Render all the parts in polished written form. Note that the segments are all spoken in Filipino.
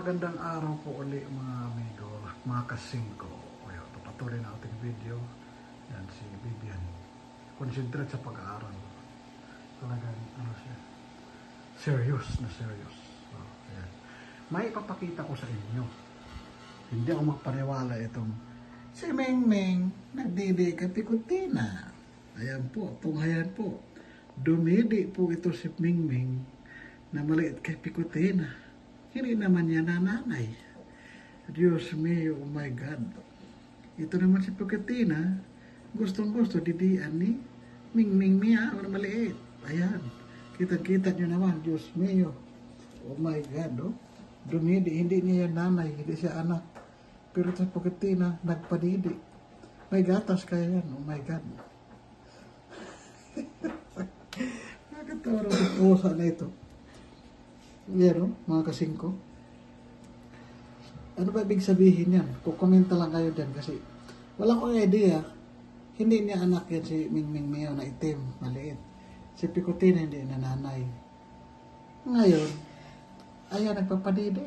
Magandang araw po uli mga amigo, mga kasingko. Patuloy na ating video. Yan si Vivian. Concentrate sa pag-aaral. Talagang ano siya, serious na serious. So, yan. May ipapakita ko sa inyo. Hindi ako magpaniwala itong si Mingming nagdidi kay Picotina. Ayan po, tunghayan po. Dumidi po ito si Mingming na maliit kay Picotina. Hindi naman niya nanay. Diyos mio, oh my God. Ito naman si Picotina, gustong-gusto didian ni Mingming niya, o maliit. Ayan, kita-kita nyo naman, Diyos mio. Oh my God, oh. Dumidi, hindi niya nanay, hindi siya anak. Pero sa Picotina, nagpadidi. May gatas kaya yan, oh my God. Nakatawa rin ang pusa na ito. Yan o, mga kasingko. Ano ba ibig sabihin yan? Kukomenta lang kayo dyan kasi wala akong idea. Hindi niya anak yan si Mingming Mio na itim, maliit. Si Picotina hindi na nanay. Ngayon, ayan, nagpapadidi.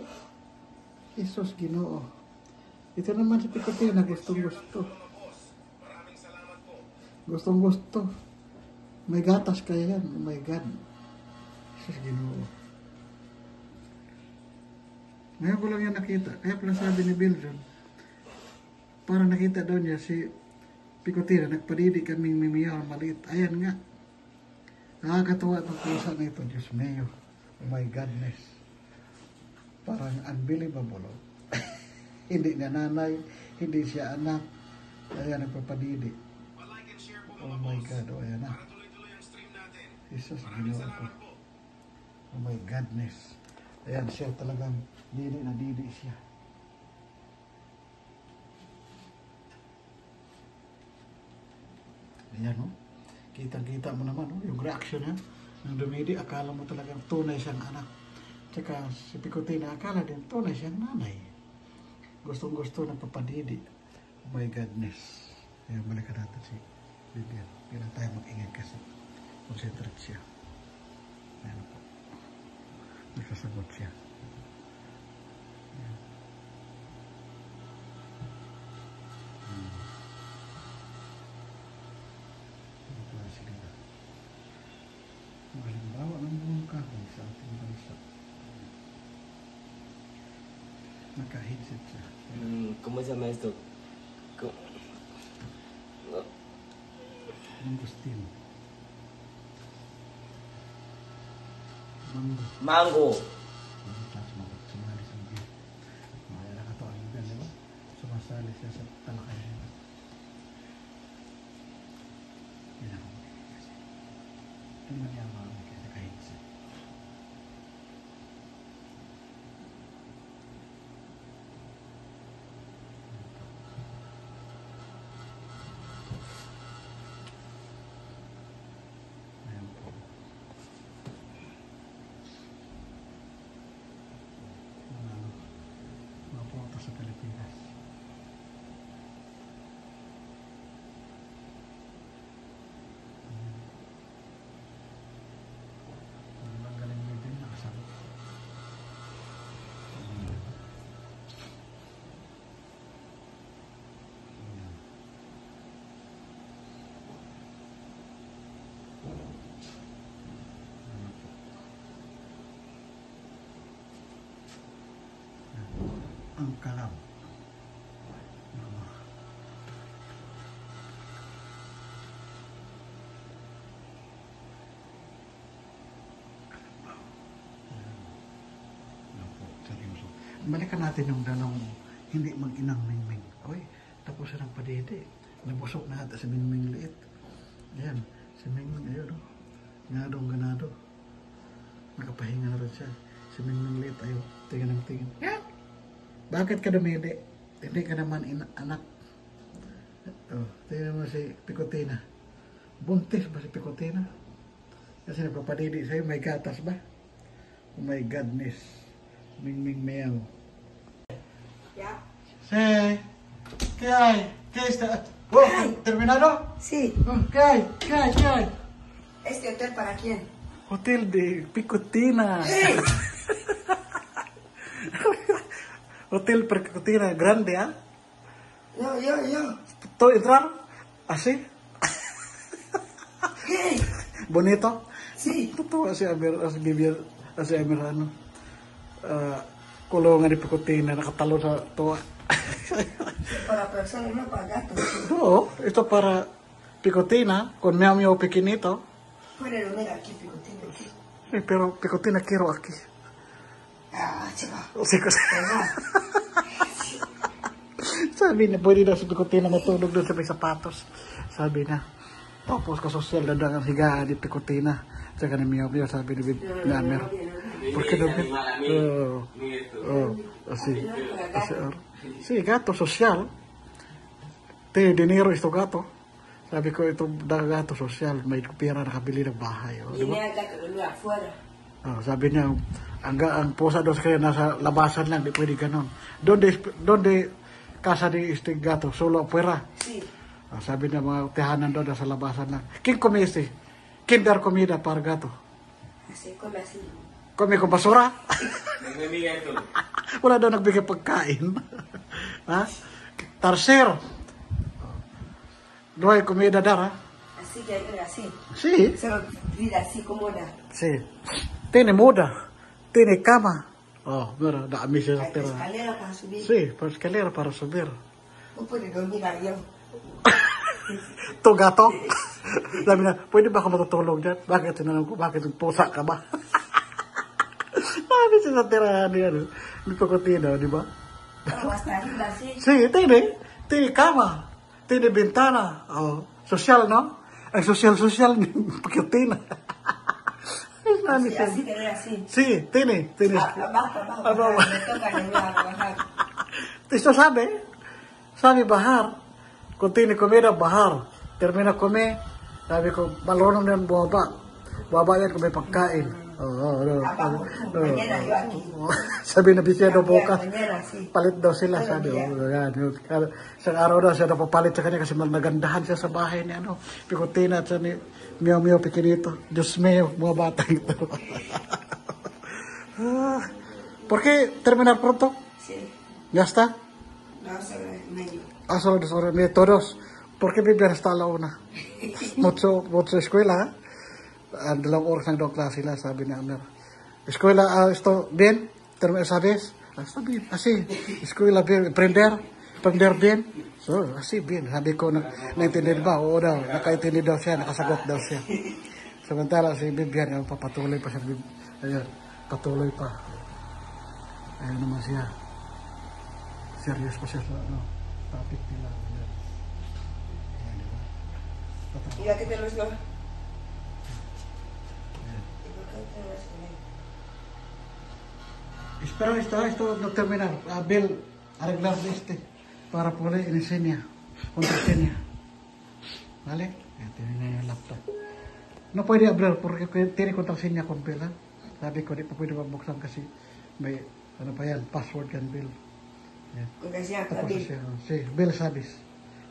Jesus, Ginoo. Ito naman si Picotina, gustong-gusto. Gustong-gusto. May gatas kaya yan. Oh my God. Jesus, Ginoo. Ngayon ko lang yan nakita. Kaya pala sabi ni Biljon, parang nakita daw niya si Picotina, nagpadidi kaming mimiyaw, maliit. Ayan nga. Nakakatawa itong pusa na ito. Diyos mayo. Oh my godness. Parang unbelievable. Hindi niya nanay, hindi siya anak. Ayan, nagpapadidi. Oh my God. Oh, ayan na. Jesus, ginawa ko. Oh my godness. Ayan siya talagang didi na didi siya. Ayan o. Kitang-kita mo naman o. Yung reaction ha. Nang dumidi, akala mo talagang tunay siyang anak. Tsaka si Picotina, akala din tunay siyang nanay. Gustong-gusto na papadidi. Oh my godness. Ayan, balikan natin si Vivian. Hindi lang tayo mag-ingay kasi. Concentrate siya. Ayan po. Nagsasagot siya. Halimbawa ng buong kahoy sa ating bansa. Naka-headset siya. ¿Cómo se llama esto? Mangosteen. Mango. Sumali sa mga. Mga nakatawa yung gan, diba? Sumasali siya sa talakay niya. Yan ako. Tingnan niya mga kaya naka-headset. Ayan po. Mga punta sa Pilipinas. Ang galing mo din, nakasagot. Ang kalaw. Balikan natin yung dalawang hindi mag-inang Mingming. Oy, tapos na ng padede. Nabusok na ata si Mingming liit. Ayan, si Mingming, ayun o. Ganadong ganado. Nakapahinga na rin siya. Si Mingming liit, ayun. Tingnan ng tingin. Yan! Bakit ka dumidi? Hindi ka naman anak. Oh, tingnan mo si Picotina. Buntis ba si Picotina? Kasi nagpapadidi sa'yo, may gatas ba? Oh my godness. Mingming Mio. Ya. ¿Qué hay? ¿Qué está? Oh, ¿terminado? Sí. ¿Qué hay? ¿Qué hay? ¿Qué hay? ¿Este hotel para quién? Hotel de Picotina. ¡Hey! Hotel Percutina, grande, ¿ah? Yo. ¿Todo entrar? ¿Así? ¿Qué? ¿Bonito? Sí. Totoo si Amir, si Amir, kulungan ni Percutina, nakatalo sa tuwa. Para personas, no para gatos. Oo, ito para Picotina, con Meow Meow Pequeñito. Puede dormir aquí, picotín, aquí. Sí, pero Picotina quiero aquí. Ah, chica. Sí, kasi ¿Verdad? sabi niya, pwede daw si Picotina matulog doon sa may sapatos. Sabi niya. Tapos kasosyal na daw ang higaan ni Picotina. Tsaka ni Meow Meow, sabi ni Amir. Porque no así, sí, gato social. Tiene dinero ito gato. Sabi ko, ito gato social. May pera nakabili ng bahay. Oh, Viene diba? al gato, lo afuera. Oh, sabi niya, ang pusa doon sa kanya nasa labasan lang, di pwede ganon. Donde casa ni este gato, solo afuera. Sí. Oh, sabi niya, mga tehanan doon nasa labasan lang. ¿Quién come este? ¿Quién dar comida para gato? Así, come así. Come con basura? Nagbibigay ito. Wala daw nagbigay pagkain. Ha? Tercero. No hay comida dar, ha? Así que era así. Sí. Solo vida así como era. Sí. Tiene muda. Tiene cama. Oh, mira, dami siya sa Hay tira. escalera para subir. Sí, para escalera para subir. No puede dormir ahí. Ito gato. Sabi na, pwede ba ako matutulog dyan? Bakit tinanong ko, bakit pusa ka ba? Dami siya sa tirahan niya. Hindi pa kutina, di ba? Pero hasta arriba así. Sí, tiene cama, tiene ventana, oh, social, ¿no? El social ni paquetina. Así, así que era así. Sí, tiene. Abajo. Abajo. Me toca bajar. Esto sabe bajar, kung tiene comida, bajar. Termina comer, sabi ko, balonong na yung baba yan kung may pagkain. Abajo, mañana yo aquí. Sabi na bisyado bukas. Mañana sí. Palit daw sila, sabi. Yan. Isang araw daw siya napapalit sa kanya kasi nagandahan siya sa bahay ni Picotina at sa ni Meow Meow Pequeñito. Diyos mio, mga batang ito. ¿Por qué terminar pronto? Sí. ¿Ya está? 2 horas y medio. Solo 2 horas y media. Todos. ¿Por qué vivir hasta la 1? Mucho escuela, ha? 2 oras ng daw klase sila, sabi ni Amir. Escuela, esto, bien? ¿Sabes? Está bien, así. Escuela, bien. Aprender bien. So, así, bien. Sabi ko, naintindihan ba? Oo daw. Nakaintindi daw siya, nakasagot daw siya. Samantala, si Bibian, papatuloy pa siya. Ayan, patuloy pa. Ayan naman siya. Serious pa siya sa topic nila. Ayan, diba? Mira que te los no. Espera esto no terminar. Bill, arreglar para poder enseñar, contraseña. ¿Vale? Ya tiene el laptop. No puede abrir porque tiene contraseña con Bill. ¿Eh? Sabi ko, di pa pwede magbuksan kasi may, ano pa yan, password yan, Bill. Yan. Contraseña para Tapos Bill. siya, Bill Sabis.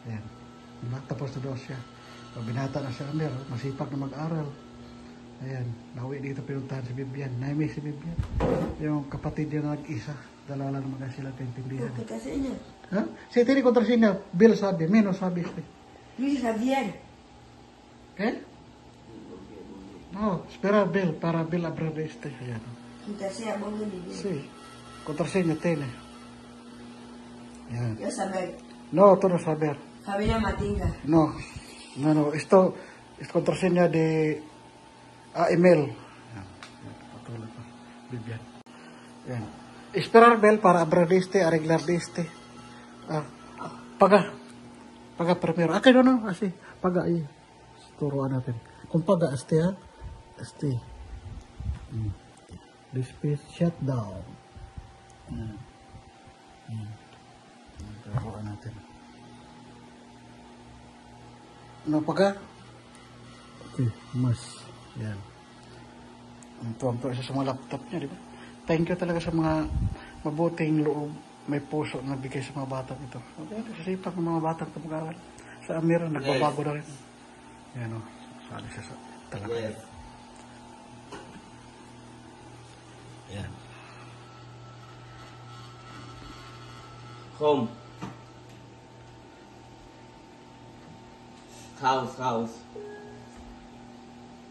Yan. Diba? Tapos na daw siya. So, binata na siya, Amir, masipag na mag-aral. Ayan, nauwi dito pinuntahan si Bibian. Naimi si Bibian. Yung kapatid niya na nag-isa. Dalawa lang naman sila kaintindihan. Contraseña. ¿Ah? Sí, tiene contraseña. Bill sabe, menos sabe este. Luis Javier. ¿Qué? No, espera Bill, para Bill abrir este. Ayan. Contraseña, pongo mi vida. Sí, contraseña tiene. Ayan. Yo saber. No, tú no saber. Javiera Matinga. No, esto es contraseña de email. Ayan. Patuloy pa. Bibian. Ayan. Esperar Bill para abrir este, arreglar este. Paga primero. Okay, no, así. Paga ahí. Turuan natin. Kung paga, este ha. Este. Display shutdown. Turuan natin. No, paga. Okay, mas. Yan. Tuwang-tuwa siya sa mga laptop niya, di ba? Thank you talaga sa mga mabuting loob, may puso na bigay sa mga batang ito. Okay, sasipag ng mga batang ito mag-aaral. Sa Amir, nagbabago na rin. Yan o, sali siya sa talaga. Yes. Yan. Home. House.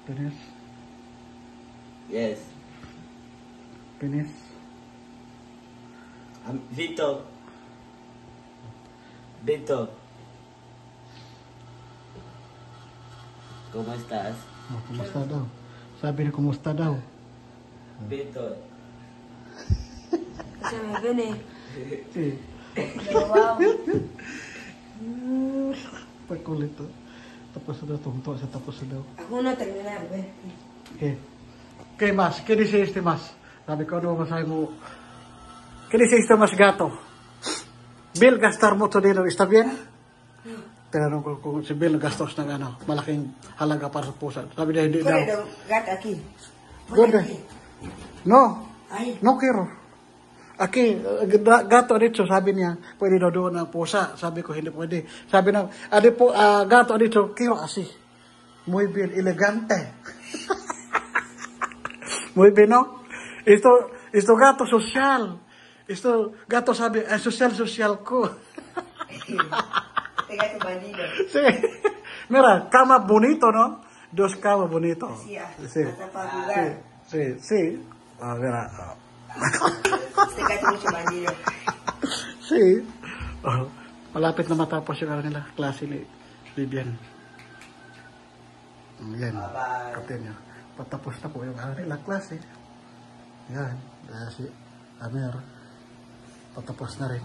Finish. Yes. Finish. Vito. ¿Cómo estás? Oh, kumusta daw? Sabi niya, kumusta daw? Vito. Kasi may bene. Eh, Wow. pagkulit to. Tapos na daw, tungto sa tapos na daw. Ako na terminar, be. Okay. Okay, mas. Kini si este mas. Sabi ko, ano masahe mo? Kini si este mas gato. Bill, gastar mo to dito. Está bien? Tinanong ko kung si Bill gastos ng ano, malaking halaga para sa pusa. Sabi niya, hindi daw. Pwede daw, gata aquí. Good. No. Ay, No quiero. Aquí, gato dito, sabi niya, pwede daw doon ang pusa. Sabi ko, hindi pwede. Sabi na, po, gato dito, quiero así. Muy bien, elegante. Muy bien, ¿no? Esto gato social. Esto gato sabi, social ko. te gato bandido. Sí. Mira, cama bonito, ¿no? Dos camas bonito. Así, Sí. hasta para jugar. Sí. Mira. Este gato mucho bandido. Sí. Oh, malapit na matapos yung nila klase ni Vivian. Yan. Continue. Patapos na po yung nila klase. Yan. Dahil si Amir. Patapos na rin.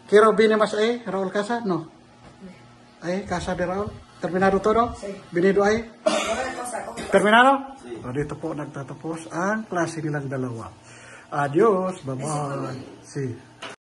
Quiero viene mas Raul Casa? No. Casa de Raul? Terminado todo? Sí. Venido ay? Ahora cosa, ¿cómo? Terminado? O, dito po nagtatapos ang klase nilang dalawa. Adios. Bye-bye. See.